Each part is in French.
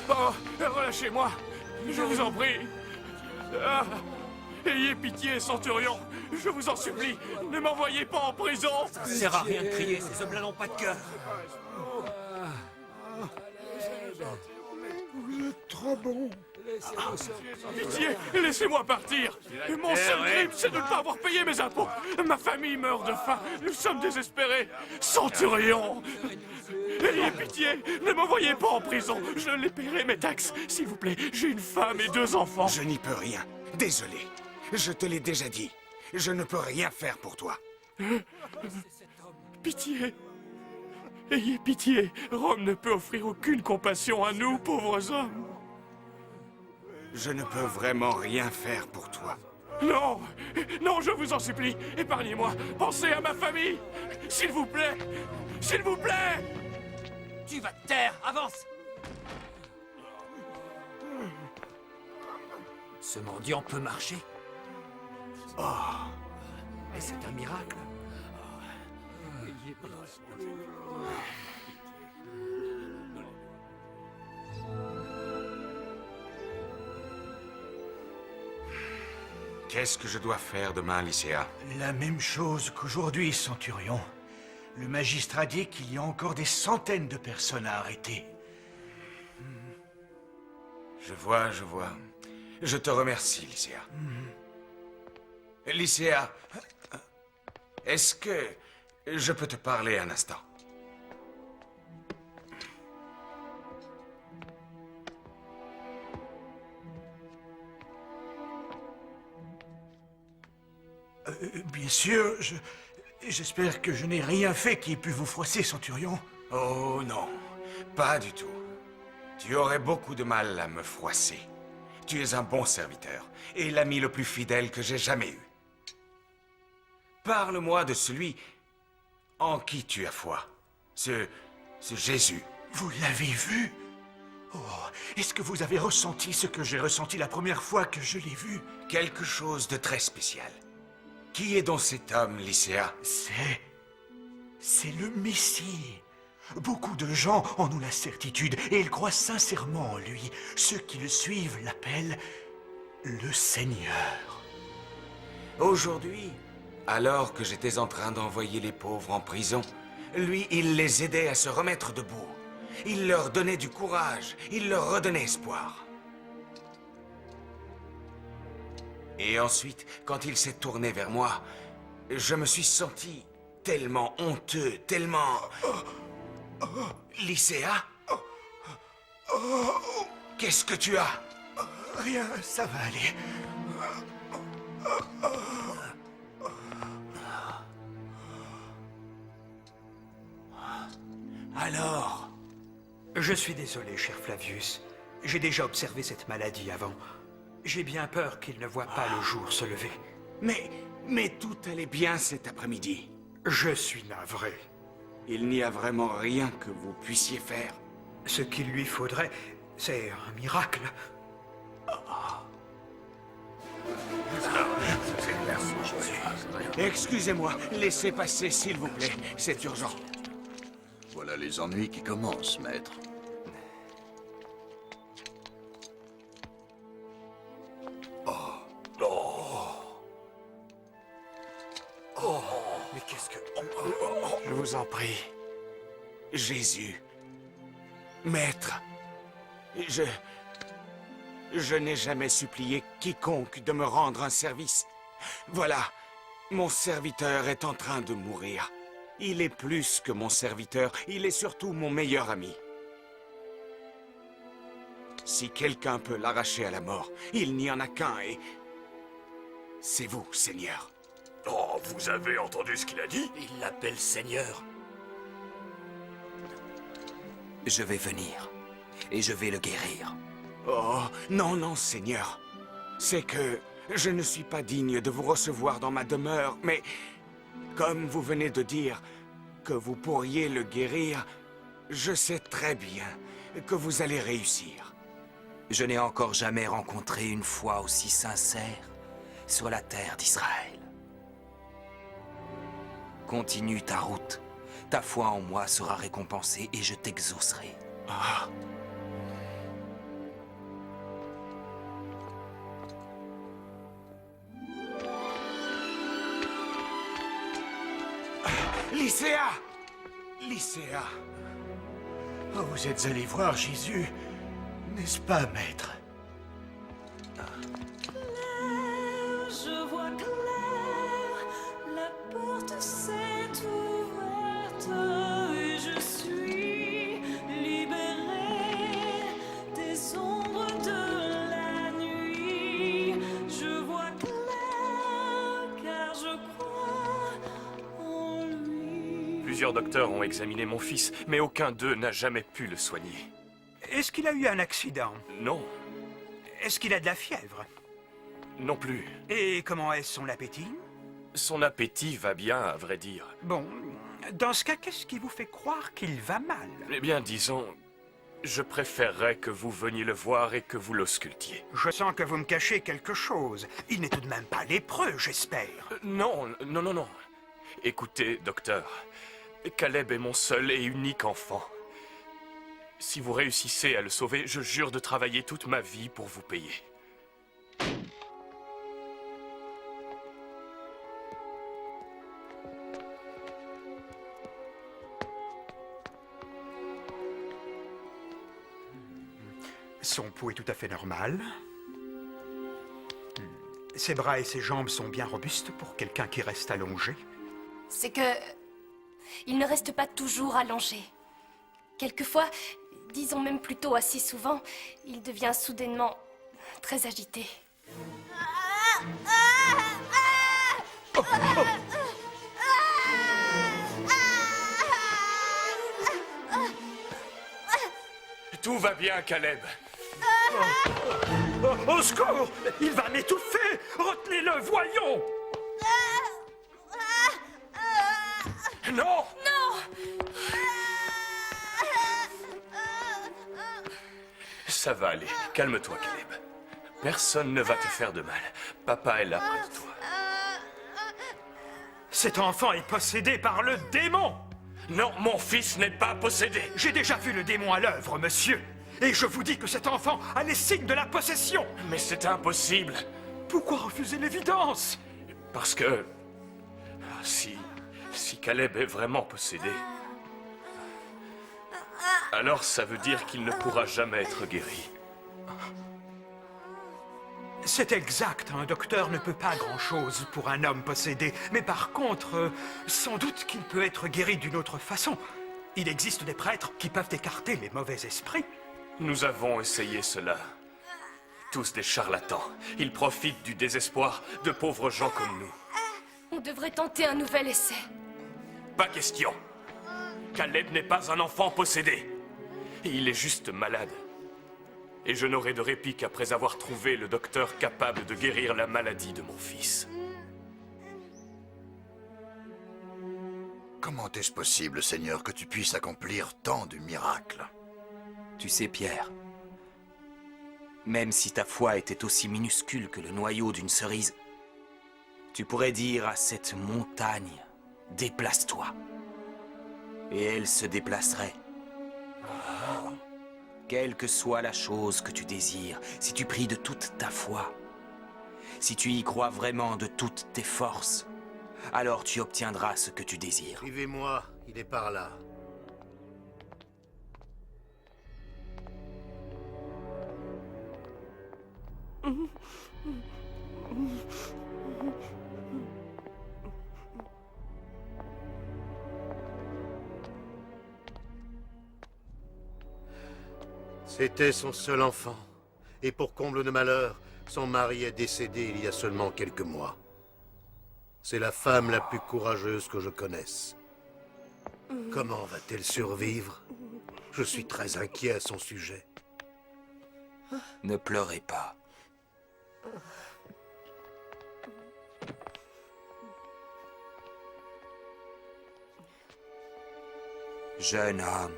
Oh, relâchez-moi. Je vous en prie. Ah, ayez pitié, centurion. Je vous en supplie. Ne m'envoyez pas en prison. Ça sert à rien de crier, ces hommes-là n'ont pas de cœur. Vous êtes trop bon. Pitié, laissez-moi partir. Mon seul crime, c'est de ne pas avoir payé mes impôts. Ma famille meurt de faim. Nous sommes désespérés. Centurion, ayez pitié. Ne m'envoyez pas en prison. Je les paierai mes taxes. S'il vous plaît, j'ai une femme et 2 enfants. Je n'y peux rien. Désolé. Je te l'ai déjà dit. Je ne peux rien faire pour toi. Pitié. Ayez pitié. Rome ne peut offrir aucune compassion à nous, pauvres hommes. Je ne peux vraiment rien faire pour toi. Non, non, je vous en supplie. Épargnez-moi. Pensez à ma famille. S'il vous plaît. S'il vous plaît. Tu vas te taire, avance! Ce mendiant peut marcher. Mais c'est un miracle. Qu'est-ce que je dois faire demain, Lycéa? La même chose qu'aujourd'hui, Centurion. Le magistrat dit qu'il y a encore des centaines de personnes à arrêter. Je vois, je vois. Je te remercie, Lycéa. Lycéa, est-ce que je peux te parler un instant? Bien sûr, j'espère que je n'ai rien fait qui ait pu vous froisser, Centurion. Oh non, pas du tout. Tu aurais beaucoup de mal à me froisser. Tu es un bon serviteur et l'ami le plus fidèle que j'ai jamais eu. Parle-moi de celui en qui tu as foi. Ce Jésus. Vous l'avez vu? Oh, est-ce que vous avez ressenti ce que j'ai ressenti la première fois que je l'ai vu? Quelque chose de très spécial. Qui est donc cet homme, Lycéa? C'est le Messie. Beaucoup de gens en ont la certitude et ils croient sincèrement en lui. Ceux qui le suivent l'appellent le Seigneur. Aujourd'hui, alors que j'étais en train d'envoyer les pauvres en prison, lui, il les aidait à se remettre debout. Il leur donnait du courage, il leur redonnait espoir. Et ensuite, quand il s'est tourné vers moi, je me suis senti tellement honteux, tellement... Lycéa? Qu'est-ce que tu as? Rien, ça va aller. Alors? Je suis désolé, cher Flavius. J'ai déjà observé cette maladie avant. J'ai bien peur qu'il ne voie pas le jour se lever. Mais tout allait bien cet après-midi. Je suis navré. Il n'y a vraiment rien que vous puissiez faire. Ce qu'il lui faudrait, c'est un miracle. Excusez-moi, laissez passer, s'il vous plaît. C'est urgent. Voilà les ennuis qui commencent, maître. Mais qu'est-ce que... Je vous en prie. Jésus. Maître. Je n'ai jamais supplié quiconque de me rendre un service. Voilà. Mon serviteur est en train de mourir. Il est plus que mon serviteur. Il est surtout mon meilleur ami. Si quelqu'un peut l'arracher à la mort, il n'y en a qu'un et... c'est vous, Seigneur. Oh, vous avez entendu ce qu'il a dit? Il l'appelle Seigneur. Je vais venir, et je vais le guérir. Oh, non, non, Seigneur. C'est que je ne suis pas digne de vous recevoir dans ma demeure, mais comme vous venez de dire que vous pourriez le guérir, je sais très bien que vous allez réussir. Je n'ai encore jamais rencontré une foi aussi sincère sur la terre d'Israël. Continue ta route. Ta foi en moi sera récompensée et je t'exaucerai. Ah. Lycéa! Lycéa! Oh, vous êtes allé voir Jésus, n'est-ce pas, maître? Je vois clair, la porte s'est ouverte et je suis libérée des ombres de la nuit. Je vois clair car je crois en lui. Plusieurs docteurs ont examiné mon fils, mais aucun d'eux n'a jamais pu le soigner. Est-ce qu'il a eu un accident? Non, Est-ce qu'il a de la fièvre? non plus. Et comment est son appétit? Son appétit va bien, à vrai dire. Bon, dans ce cas, qu'est-ce qui vous fait croire qu'il va mal? Eh bien, disons, je préférerais que vous veniez le voir et que vous l'auscultiez. Je sens que vous me cachez quelque chose. Il n'est tout de même pas lépreux, j'espère. Non. Écoutez, docteur, Caleb est mon seul et unique enfant. Si vous réussissez à le sauver, je jure de travailler toute ma vie pour vous payer. Son pouls est tout à fait normal. Ses bras et ses jambes sont bien robustes pour quelqu'un qui reste allongé. C'est que... il ne reste pas toujours allongé. Quelquefois, disons même plutôt assez souvent, il devient soudainement très agité. Tout va bien, Caleb. Au secours! Il va m'étouffer! Retenez-le, voyons! Non! Ça va aller. Calme-toi, Caleb. Personne ne va te faire de mal. Papa est là près de toi. Cet enfant est possédé par le démon! Non, mon fils n'est pas possédé. J'ai déjà vu le démon à l'œuvre, monsieur. Et je vous dis que cet enfant a les signes de la possession. Mais c'est impossible. Pourquoi refuser l'évidence? Parce que... Si Caleb est vraiment possédé... alors ça veut dire qu'il ne pourra jamais être guéri. C'est exact, un docteur ne peut pas grand-chose pour un homme possédé. Mais par contre, sans doute qu'il peut être guéri d'une autre façon. Il existe des prêtres qui peuvent écarter les mauvais esprits. Nous avons essayé cela. Tous des charlatans. Ils profitent du désespoir de pauvres gens comme nous. On devrait tenter un nouvel essai. Pas question. Caleb n'est pas un enfant possédé. Il est juste malade. Et je n'aurai de répit qu'après avoir trouvé le docteur capable de guérir la maladie de mon fils. Comment est-ce possible, Seigneur, que tu puisses accomplir tant de miracles? Tu sais, Pierre, même si ta foi était aussi minuscule que le noyau d'une cerise, tu pourrais dire à cette montagne, déplace-toi. Et elle se déplacerait. Quelle que soit la chose que tu désires, si tu pries de toute ta foi, si tu y crois vraiment de toutes tes forces, alors tu obtiendras ce que tu désires. Suivez-moi, il est par là. C'était son seul enfant. Et pour comble de malheur, son mari est décédé il y a seulement quelques mois. C'est la femme la plus courageuse que je connaisse. Comment va-t-elle survivre? Je suis très inquiet à son sujet. Ne pleurez pas. Jeune homme,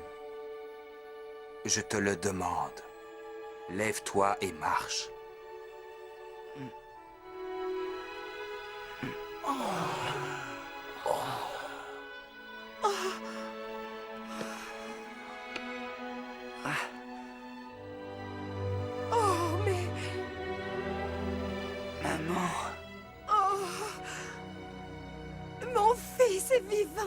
je te le demande. Lève-toi et marche. Oh, mais... Maman. Oh, mon fils est vivant.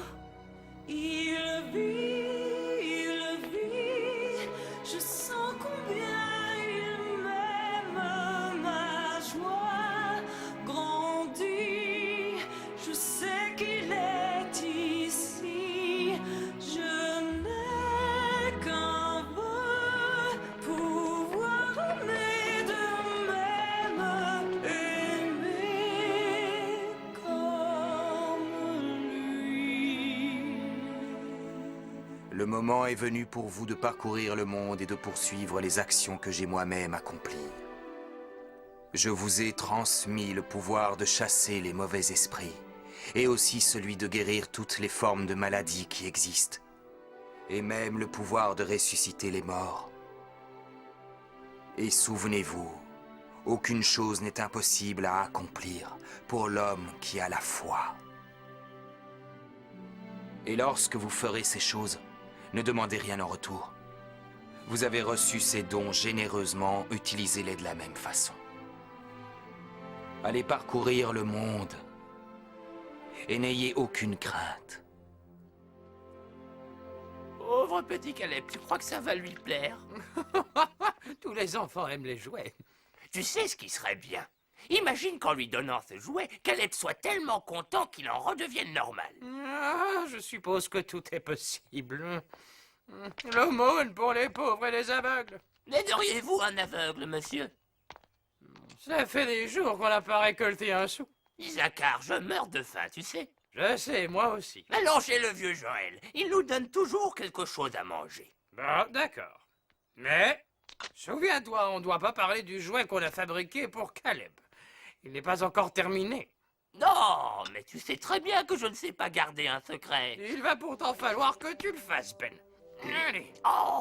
Le moment est venu pour vous de parcourir le monde et de poursuivre les actions que j'ai moi-même accomplies. Je vous ai transmis le pouvoir de chasser les mauvais esprits, et aussi celui de guérir toutes les formes de maladies qui existent, et même le pouvoir de ressusciter les morts. Et souvenez-vous, aucune chose n'est impossible à accomplir pour l'homme qui a la foi. Et lorsque vous ferez ces choses, ne demandez rien en retour. Vous avez reçu ces dons généreusement, utilisez-les de la même façon. Allez parcourir le monde et n'ayez aucune crainte. Pauvre petit Caleb, tu crois que ça va lui plaire? Tous les enfants aiment les jouets. Tu sais ce qui serait bien? Imagine qu'en lui donnant ce jouet, Caleb soit tellement content qu'il en redevienne normal. Ah, je suppose que tout est possible. L'aumône pour les pauvres et les aveugles. Aideriez-vous un aveugle, monsieur? Ça fait des jours qu'on n'a pas récolté un sou. Isaacar, je meurs de faim, tu sais. Je sais, moi aussi. Allons chez le vieux Joël. Il nous donne toujours quelque chose à manger. Bon, d'accord. Mais, souviens-toi, on ne doit pas parler du jouet qu'on a fabriqué pour Caleb. Il n'est pas encore terminé. Non, mais tu sais très bien que je ne sais pas garder un secret. Il va pourtant falloir que tu le fasses, Ben. Allez. Oh,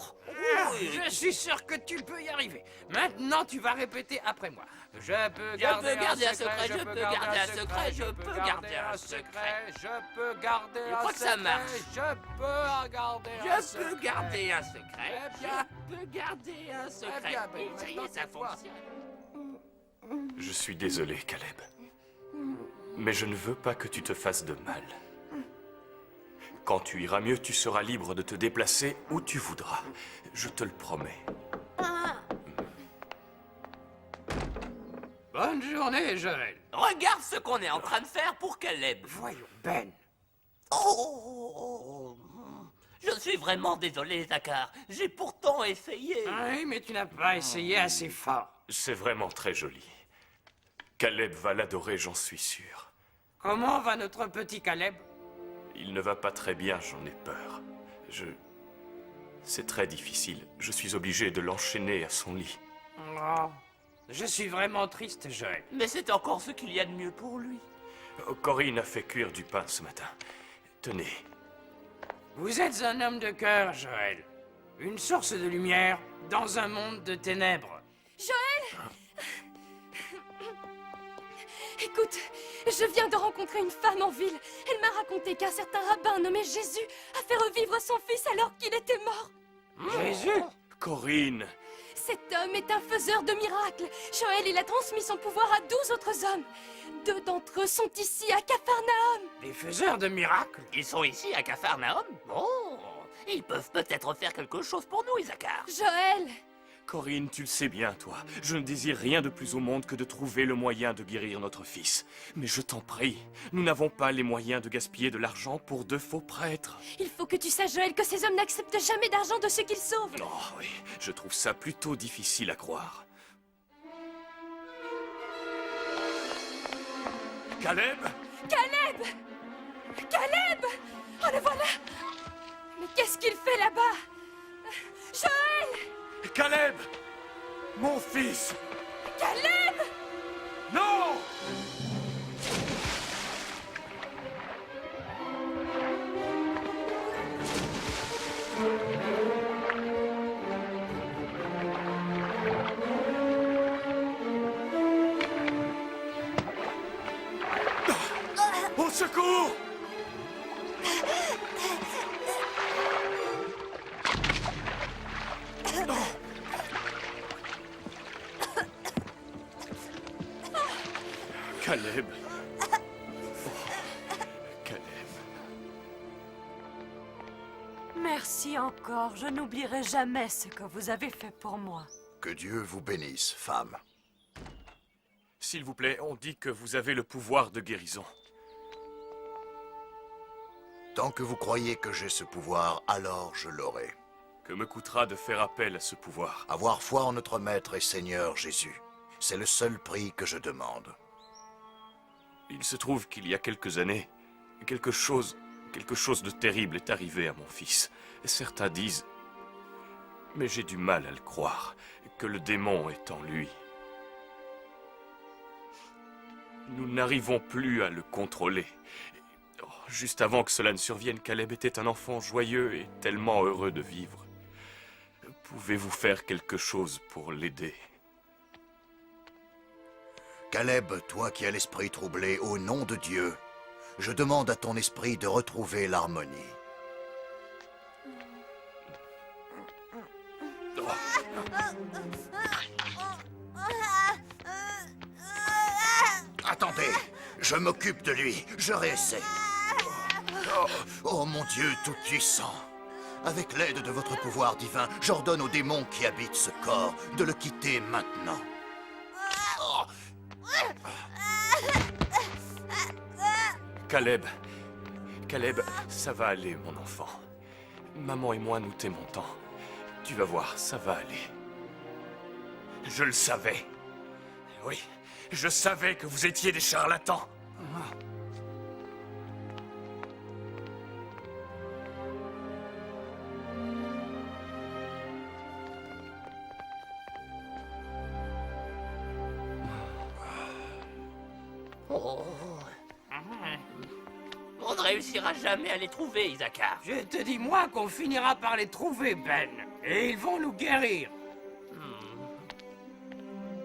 oui. Je suis sûr que tu peux y arriver. Maintenant, tu vas répéter après moi. Je peux garder un secret, je peux garder un secret, je peux garder un secret, je peux garder un secret. Je crois que ça marche. Je peux garder un secret. Je peux garder un secret. Je peux garder un secret. Ça y est, ça fonctionne. Je suis désolé, Caleb. Mais je ne veux pas que tu te fasses de mal. Quand tu iras mieux, tu seras libre de te déplacer où tu voudras. Je te le promets. Bonne journée, Joël. Regarde ce qu'on est en train de faire pour Caleb. Voyons, Ben. Oh, je suis vraiment désolé, Isaacar. J'ai pourtant essayé. Oui, mais tu n'as pas essayé assez fort. C'est vraiment très joli. Caleb va l'adorer, j'en suis sûr. Comment va notre petit Caleb? Il ne va pas très bien, j'en ai peur. C'est très difficile. Je suis obligé de l'enchaîner à son lit. Oh, je suis vraiment triste, Joël. Mais c'est encore ce qu'il y a de mieux pour lui. Corinne a fait cuire du pain ce matin. Tenez. Vous êtes un homme de cœur, Joël. Une source de lumière dans un monde de ténèbres. Joël! Écoute, je viens de rencontrer une femme en ville. Elle m'a raconté qu'un certain rabbin nommé Jésus a fait revivre son fils alors qu'il était mort. Jésus? Corinne! Cet homme est un faiseur de miracles. Joël, il a transmis son pouvoir à 12 autres hommes. 2 d'entre eux sont ici à Capharnaüm. Des faiseurs de miracles? Ils sont ici à Capharnaüm? Oh, ils peuvent peut-être faire quelque chose pour nous, Isaacar. Joël! Corinne, tu le sais bien, toi. Je ne désire rien de plus au monde que de trouver le moyen de guérir notre fils. Mais je t'en prie, nous n'avons pas les moyens de gaspiller de l'argent pour 2 faux prêtres. Il faut que tu saches, Joël, que ces hommes n'acceptent jamais d'argent de ceux qu'ils sauvent. Oh oui, je trouve ça plutôt difficile à croire. Caleb? Caleb! Caleb! Oh, le voilà! Mais qu'est-ce qu'il fait là-bas? Joël! Caleb! Mon fils! Caleb! Non! Au secours! Caleb. Oh, Caleb. Merci encore. Je n'oublierai jamais ce que vous avez fait pour moi. Que Dieu vous bénisse, femme. S'il vous plaît, on dit que vous avez le pouvoir de guérison. Tant que vous croyez que j'ai ce pouvoir, alors je l'aurai. Que me coûtera de faire appel à ce pouvoir? Avoir foi en notre Maître et Seigneur Jésus, c'est le seul prix que je demande. Il se trouve qu'il y a quelques années, quelque chose Quelque chose de terrible est arrivé à mon fils. Certains disent, mais j'ai du mal à le croire, que le démon est en lui. Nous n'arrivons plus à le contrôler. Oh, juste avant que cela ne survienne, Caleb était un enfant joyeux et tellement heureux de vivre. Pouvez-vous faire quelque chose pour l'aider? Caleb, toi qui as l'esprit troublé, au nom de Dieu, je demande à ton esprit de retrouver l'harmonie. Attendez, je m'occupe de lui, je réessaie. Oh mon Dieu tout-puissant, avec l'aide de votre pouvoir divin, j'ordonne au démon qui habite ce corps de le quitter maintenant. Caleb, ça va aller, mon enfant. Maman et moi, nous t'aimons tant. Tu vas voir, ça va aller. Je le savais. Oui, je savais que vous étiez des charlatans. Oh. On ne réussira jamais à les trouver, Isaacar. Je te dis, moi, qu'on finira par les trouver, Ben. Et ils vont nous guérir.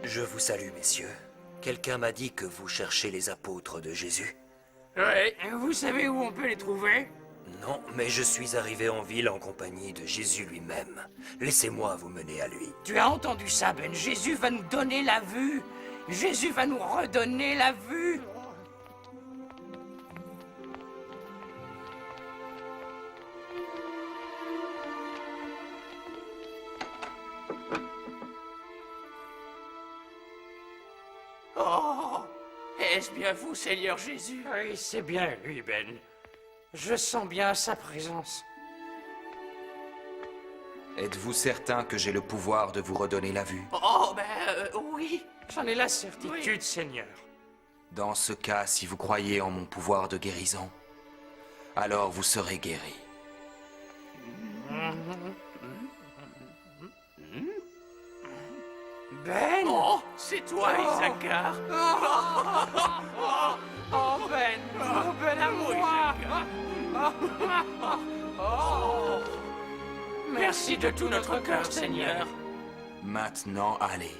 Je vous salue, messieurs. Quelqu'un m'a dit que vous cherchez les apôtres de Jésus. Oui. Vous savez où on peut les trouver? Non, mais je suis arrivé en ville en compagnie de Jésus lui-même. Laissez-moi vous mener à lui. Tu as entendu ça, Ben? Jésus va nous donner la vue. Jésus va nous redonner la vue. Oh, est-ce bien vous, Seigneur Jésus? Oui, c'est bien lui, Ben. Je sens bien sa présence. Êtes-vous certain que j'ai le pouvoir de vous redonner la vue? Oh, ben oui. J'en ai la certitude, oui. Seigneur. Dans ce cas, si vous croyez en mon pouvoir de guérison, alors vous serez guéri. Ben! Oh, c'est toi, Isaacar! Oh, Ben! Oh, Ben à moi! Oh. Merci de tout notre cœur, Seigneur. Maintenant, allez.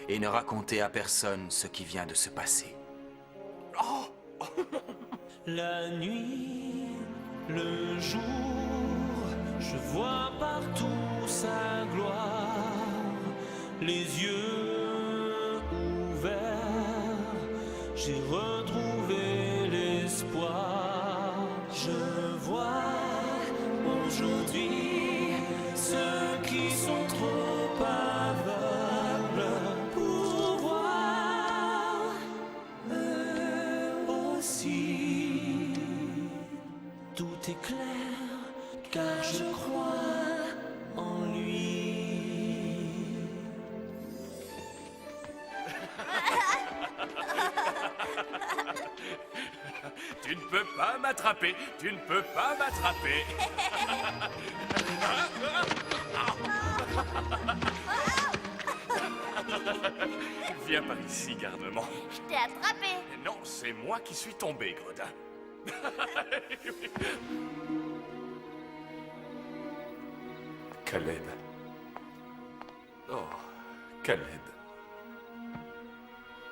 Et ne racontez à personne ce qui vient de se passer. Oh. La nuit, le jour, je vois partout sa gloire. Les yeux ouverts, j'ai retrouvé l'espoir. Je vois aujourd'hui ceux qui sont trop aveugles pour voir eux aussi. Tout est clair car je crois en lui. Tu ne peux pas m'attraper, tu ne peux pas m'attraper. Viens par ici, garnement. Je t'ai attrapé. Non, c'est moi qui suis tombé, gredin. Caleb. Oh, Caleb.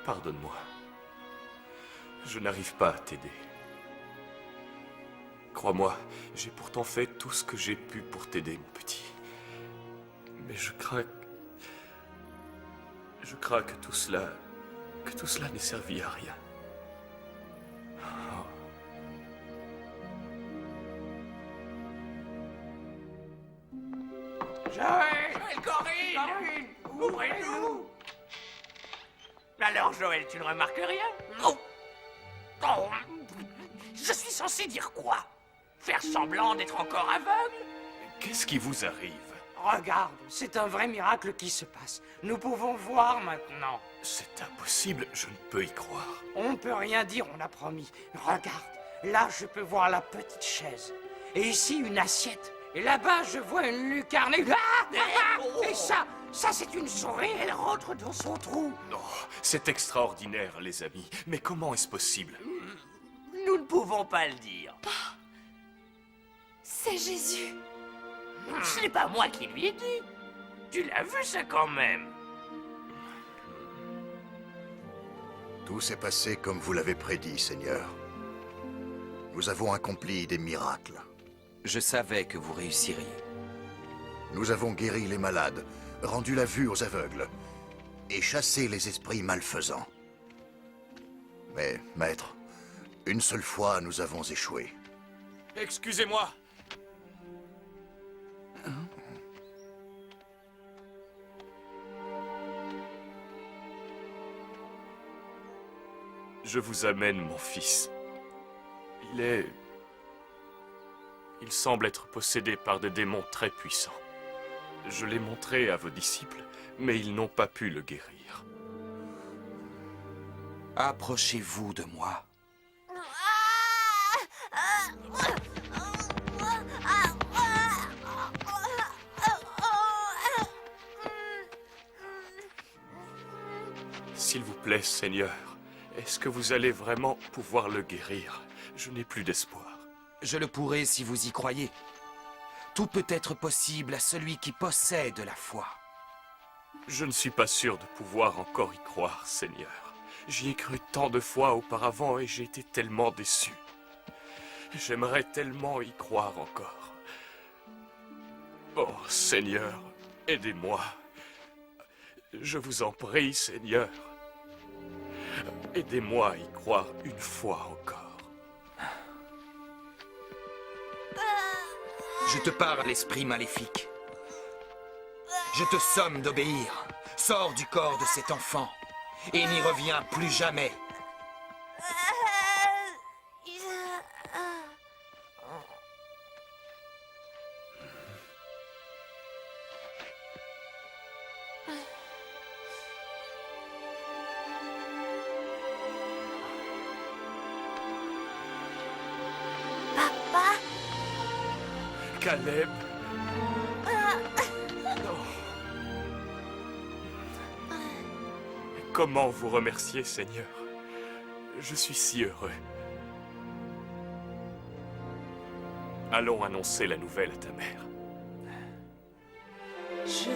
Pardonne-moi. Je n'arrive pas à t'aider. Crois-moi, j'ai pourtant fait tout ce que j'ai pu pour t'aider, mon petit. Mais je crains que tout cela n'ait servi à rien. Oh. Joël, Corinne! Ouvrez-nous! Alors, Joël, tu ne remarques rien? Oh. Oh. Je suis censé dire quoi? Faire semblant d'être encore aveugle? Qu'est-ce qui vous arrive? Regarde, c'est un vrai miracle qui se passe. Nous pouvons voir maintenant. C'est impossible, je ne peux y croire. On ne peut rien dire, on a promis. Regarde, Là, je peux voir la petite chaise. Et ici, une assiette. Et là-bas, je vois une lucarne. Et ça c'est une souris. Elle rentre dans son trou. Oh, c'est extraordinaire, les amis. Mais comment est-ce possible? Nous ne pouvons pas le dire. C'est Jésus. Ce n'est pas moi qui lui ai dit. Tu l'as vu, ça, quand même. Tout s'est passé comme vous l'avez prédit, Seigneur. Nous avons accompli des miracles. Je savais que vous réussiriez. Nous avons guéri les malades, rendu la vue aux aveugles et chassé les esprits malfaisants. Mais, maître, une seule fois, nous avons échoué. Excusez-moi. Je vous amène mon fils. Il semble être possédé par des démons très puissants. Je l'ai montré à vos disciples, mais ils n'ont pas pu le guérir. Approchez-vous de moi. S'il vous plaît, Seigneur, est-ce que vous allez vraiment pouvoir le guérir? Je n'ai plus d'espoir. Je le pourrai si vous y croyez. Tout peut être possible à celui qui possède la foi. Je ne suis pas sûr de pouvoir encore y croire, Seigneur. J'y ai cru tant de fois auparavant et j'ai été tellement déçu. J'aimerais tellement y croire encore. Oh, Seigneur, aidez-moi. Je vous en prie, Seigneur. Aidez-moi à y croire une fois encore. Je te parle, esprit maléfique. Je te somme d'obéir. Sors du corps de cet enfant et n'y reviens plus jamais. Papa? Caleb. Comment vous remercier, Seigneur? Je suis si heureux. Allons annoncer la nouvelle à ta mère. Je